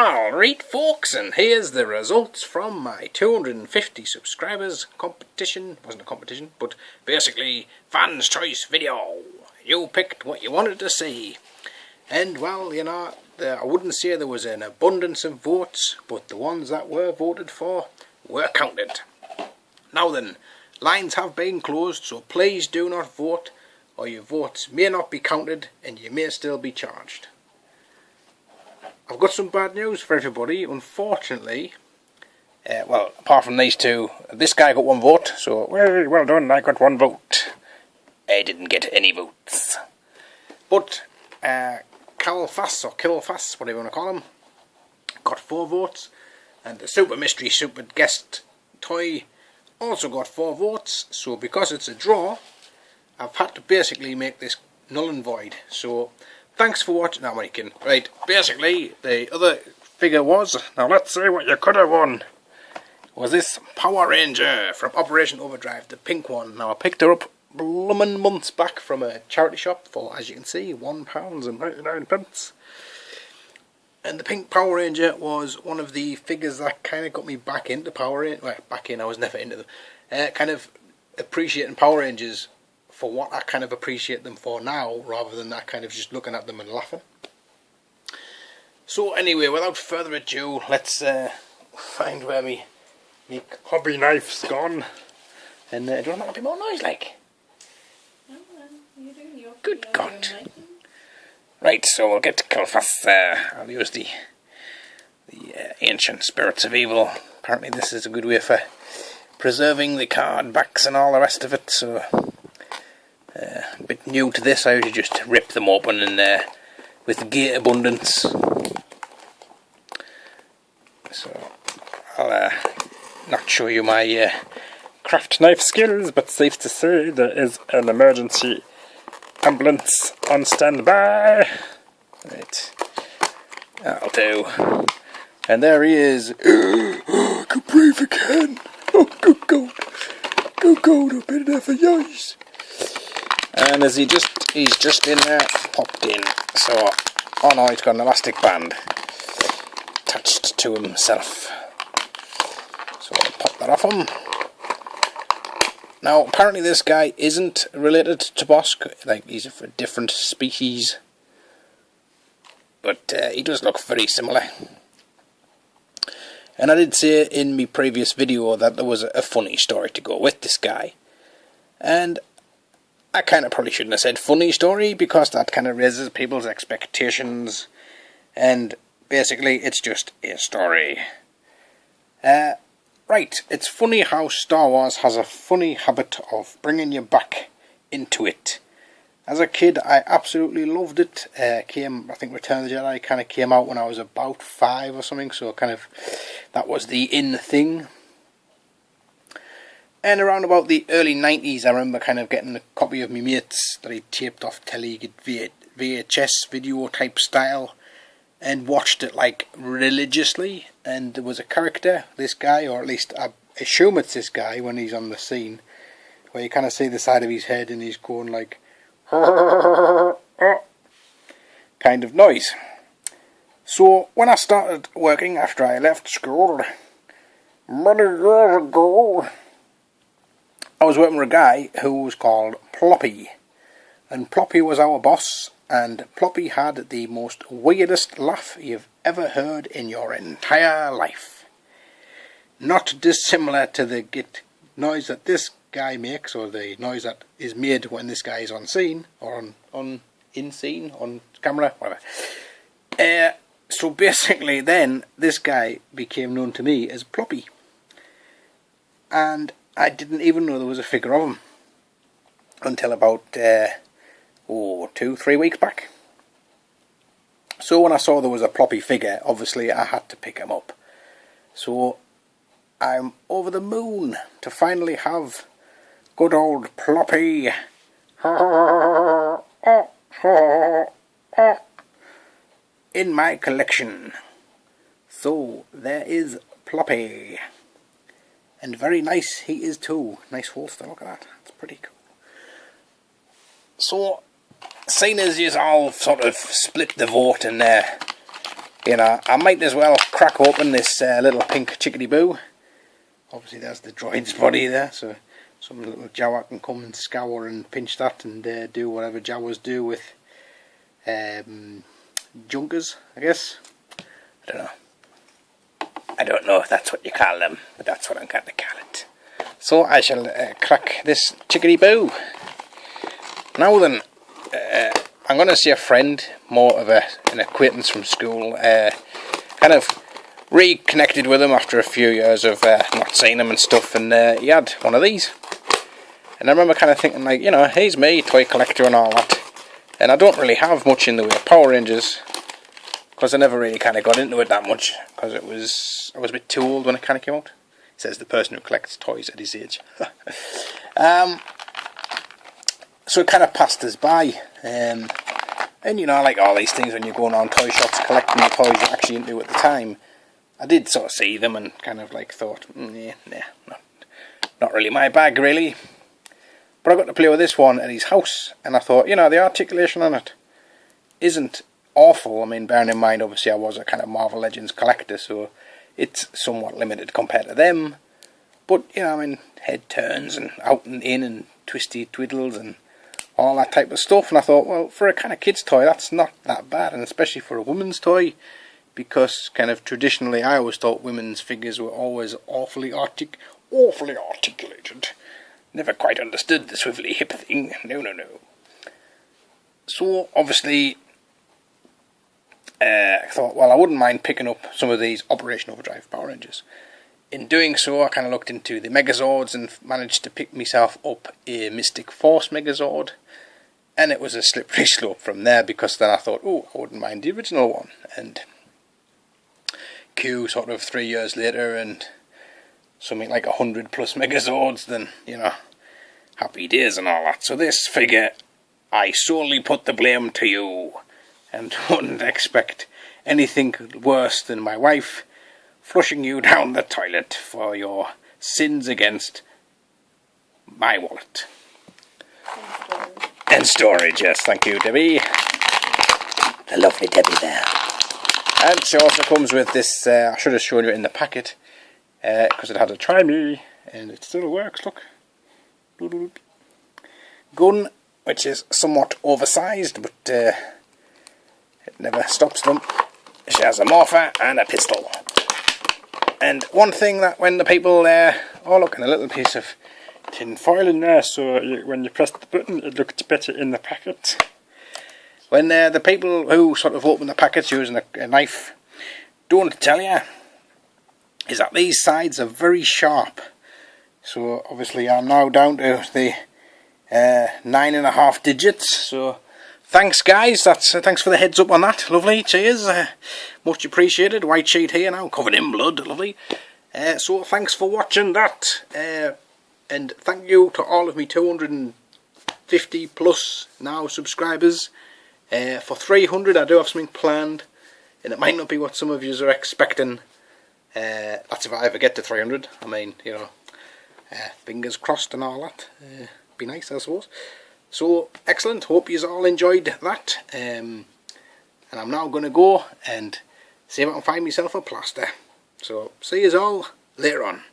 Alright folks, and here's the results from my 250 subscribers competition. Wasn't a competition, but basically fans choice video. You picked what you wanted to see. And well, you know, I wouldn't say there was an abundance of votes, but the ones that were voted for were counted. Now then, lines have been closed, so please do not vote, or your votes may not be counted and you may still be charged. I've got some bad news for everybody. Unfortunately, well, apart from these two, this guy got one vote, so well done, I got one vote. I didn't get any votes. But Calfas, or Kilfas, whatever you want to call him, got 4 votes, and the Super Mystery Super Guest Toy also got 4 votes, so because it's a draw, I've had to basically make this null and void. So thanks for watching. Now, Mike, right, basically the other figure was, now let's see what you could have won, was this Power Ranger from Operation Overdrive, the pink one. Now I picked her up bloomin' months back from a charity shop for, as you can see, £1.99. And the pink Power Ranger was one of the figures that kind of got me back into Power Rangers. Well, back in, I was never into them. Kind of appreciating Power Rangers for what I kind of appreciate them for now, rather than that kind of just looking at them and laughing. So anyway, without further ado, let's find where me hobby knife's gone. And do you want that a bit more noise, like? Good God. Right, so we'll get to Kilfas. I'll use the ancient spirits of evil. Apparently this is a good way for preserving the card backs and all the rest of it, so a bit new to this. I usually just rip them open and with great abundance. So I'll not show you my craft knife skills, but safe to say there is an emergency ambulance on standby. Right, that'll do. And there he is. I could breathe again. Oh, good God. Good God, I've been there for years. And as he's just in there, popped in. So, oh no, he's got an elastic band attached to himself. So I'll pop that off him. Now, apparently this guy isn't related to Bosk, like he's a different species, but he does look very similar. And I did say in my previous video that there was a funny story to go with this guy, and I kind of probably shouldn't have said funny story, because that kind of raises people's expectations, and basically it's just a story. Right, it's funny how Star Wars has a funny habit of bringing you back into it. As a kid, I absolutely loved it. I think Return of the Jedi kind of came out when I was about 5 or something, so kind of that was the in thing. And around about the early 90s, I remember kind of getting a copy of my mates that he taped off telly, VHS video type style, and watched it like religiously. And there was a character, this guy, or at least I assume it's this guy when he's on the scene, where you kind of see the side of his head and he's going like kind of noise. So when I started working after I left school many years ago, I was working with a guy who was called Ploppy, and Ploppy was our boss. And Ploppy had the most weirdest laugh you've ever heard in your entire life. Not dissimilar to the noise that this guy makes, or the noise that is made when this guy is on scene, or on camera, whatever. So basically then, this guy became known to me as Ploppy. And I didn't even know there was a figure of him until about 2-3 weeks back. So when I saw there was a Ploppy figure, obviously I had to pick him up. So I'm over the moon to finally have good old Ploppy in my collection. So there is Ploppy, and very nice he is too. Nice holster, look at that, it's pretty cool. So seeing as you all sort of split the vote and you know, I might as well crack open this little pink chickadee boo. Obviously there's the droid's body there, so some little Jawa can come and scour and pinch that and do whatever Jawas do with junkers, I guess. I don't know if that's what you call them, but that's what I'm going to call it. So I shall crack this chickadee boo. Now then, I'm going to see a friend, more of an acquaintance from school, kind of reconnected with him after a few years of not seeing him and stuff, and he had one of these. And I remember kind of thinking, like, you know, he's me, toy collector and all that. And I don't really have much in the way of Power Rangers, because I never really kind of got into it that much, because I was a bit too old when it kind of came out. Says the person who collects toys at his age. So it kind of passed us by. And you know, like all these things, when you're going on toy shops collecting the toys you're actually into at the time, I did sort of see them and kind of like thought, not really my bag really. But I got to play with this one at his house, and I thought, you know, the articulation on it isn't awful. I mean, bearing in mind, obviously I was a kind of Marvel Legends collector, so it's somewhat limited compared to them. But, you know, I mean, head turns and out and in and twisty twiddles and all that type of stuff. And I thought, well, for a kind of kid's toy, that's not that bad, and especially for a woman's toy, because kind of traditionally I always thought women's figures were always awfully articulated. Never quite understood the swivelly hip thing. No. So, obviously, I thought, well, I wouldn't mind picking up some of these Operation Overdrive Power Rangers. In doing so, I kind of looked into the Megazords and managed to pick myself up a Mystic Force Megazord. And it was a slippery slope from there, because then I thought, oh, I wouldn't mind the original one. And Q sort of 3 years later, and something like 100 plus Megazords, then, you know, happy days and all that. So this figure, I solely put the blame to you, and wouldn't expect anything worse than my wife flushing you down the toilet for your sins against my wallet. And storage, yes, thank you, Debbie. The lovely Debbie there. And she also comes with this, I should have shown you it in the packet, because it had a try me, and it still works, look. Gun, which is somewhat oversized, but it never stops them. She has a morpher and a pistol. And one thing that when the people oh look, and a little piece of tin foil in there, so when you press the button it looks better in the packet. When the people who sort of open the packets using a knife don't tell you is that these sides are very sharp. So obviously I'm now down to the 9.5 digits, so thanks guys, thanks for the heads up on that, lovely, cheers, much appreciated. White sheet here now, covered in blood, lovely. So thanks for watching that, and thank you to all of me 250 plus now subscribers. For 300 I do have something planned, and it might not be what some of you are expecting. That's if I ever get to 300, I mean, you know, fingers crossed and all that, be nice I suppose. So, excellent, hope you all enjoyed that, and I'm now going to go and see if I can find myself a plaster. So, see you all later on.